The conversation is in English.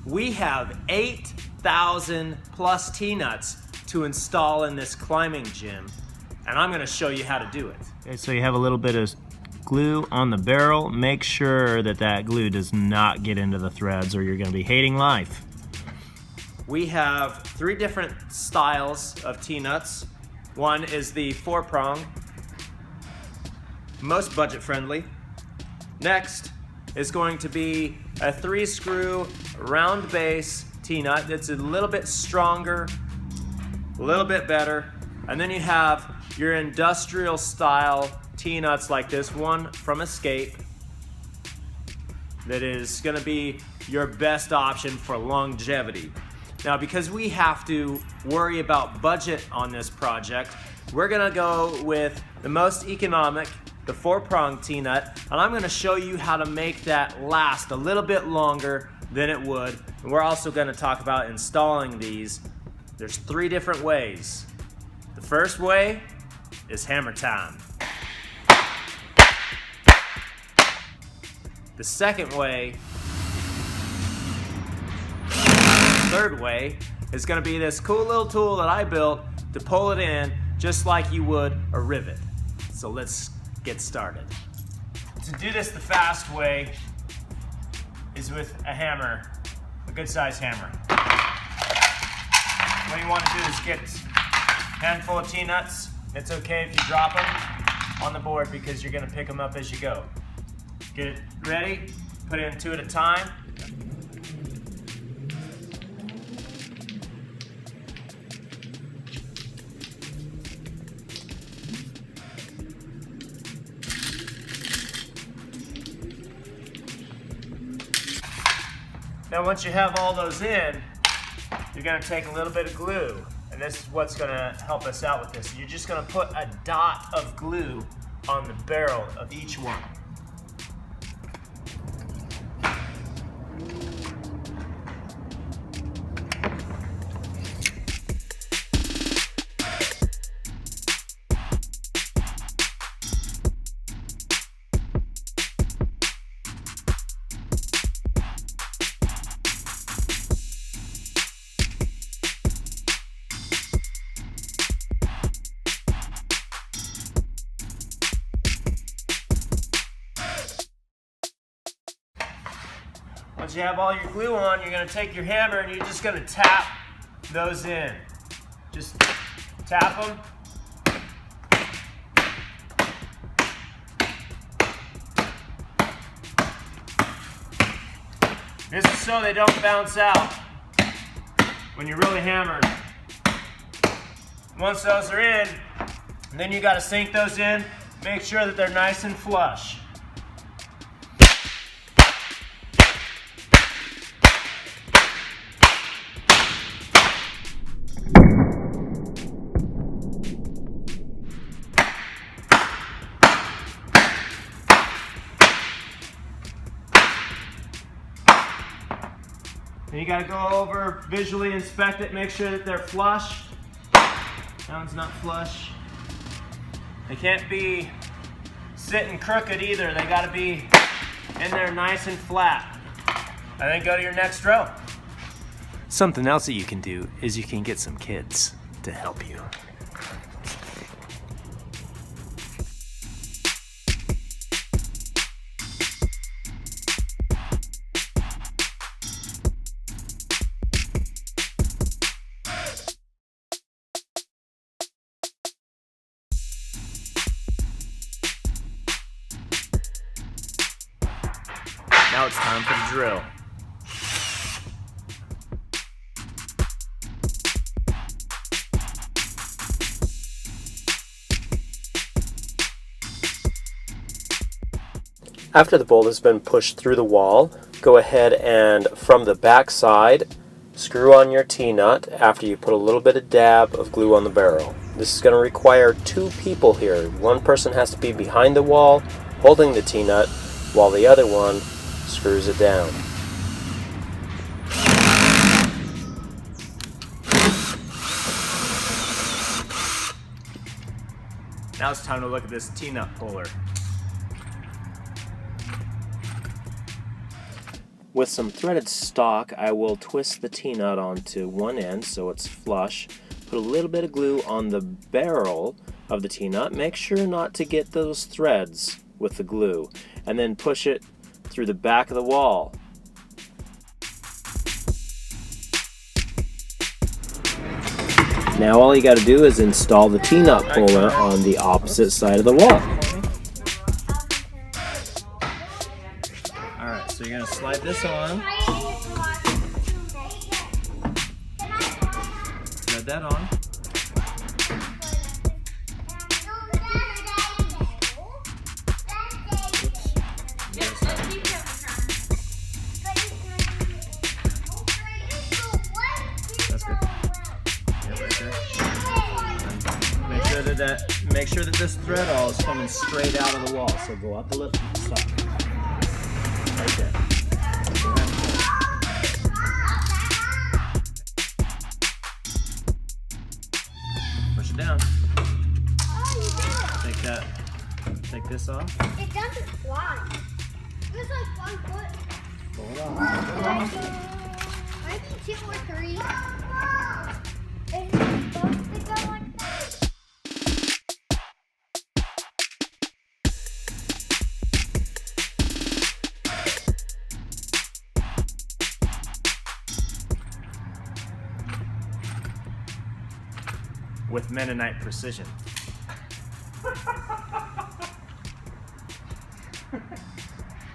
We have 8,000 plus T-nuts to install in this climbing gym, and I'm gonna show you how to do it. Okay, so you have a little bit of glue on the barrel. Make sure that that glue does not get into the threads or you're gonna be hating life. We have 3 different styles of T-nuts. One is the 4-prong, most budget friendly. Next is going to be a 3-screw round base T-nut that's a little bit stronger, a little bit better. And then you have your industrial style T-nuts like this one from Escape that is going to be your best option for longevity. Now, because we have to worry about budget on this project, we're going to go with the most economic, the 4-prong T-nut, and I'm going to show you how to make that last a little bit longer than it would. And we're also going to talk about installing these. There's 3 different ways. The first way is hammer time. The second way, third way, is going to be this cool little tool that I built to pull it in just like you would a rivet. So let's get started. To do this the fast way is with a hammer, a good size hammer. What you want to do is get a handful of T-nuts. It's okay if you drop them on the board because you're going to pick them up as you go. Get it ready, put it in 2 at a time. Now once you have all those in, you're going to take a little bit of glue, and this is what's going to help us out with this. You're just going to put a dot of glue on the barrel of each one. Once you have all your glue on, you're going to take your hammer and you're just going to tap those in. Just tap them. This is so they don't bounce out when you're really hammering. Once those are in, then you got to sink those in. Make sure that they're nice and flush. Then you gotta go over, visually inspect it, make sure that they're flush. That one's not flush. They can't be sitting crooked either. They gotta be in there nice and flat. And then go to your next row. Something else that you can do is you can get some kids to help you. Now it's time for the drill. After the bolt has been pushed through the wall, go ahead and from the back side, screw on your T-nut after you put a little bit of dab of glue on the barrel. This is going to require 2 people here. One person has to be behind the wall holding the T-nut while the other one screws it down. Now it's time to look at this T-nut puller. With some threaded stock, I will twist the T-nut onto one end so it's flush. Put a little bit of glue on the barrel of the T-nut. Make sure not to get those threads with the glue. And then push it through the back of the wall. Now all you got to do is install the T-nut puller on the opposite side of the wall. Alright, so you're going to slide this on. Thread that on. That's good. Yeah, right there. Make sure that this thread all is coming straight out of the wall. So go up a little, stop. Right there. Push it down. Take this off. It doesn't fly. It's like 1 foot. Pull it off. Maybe 2 or 3. It's supposed to go like that. With Mennonite precision.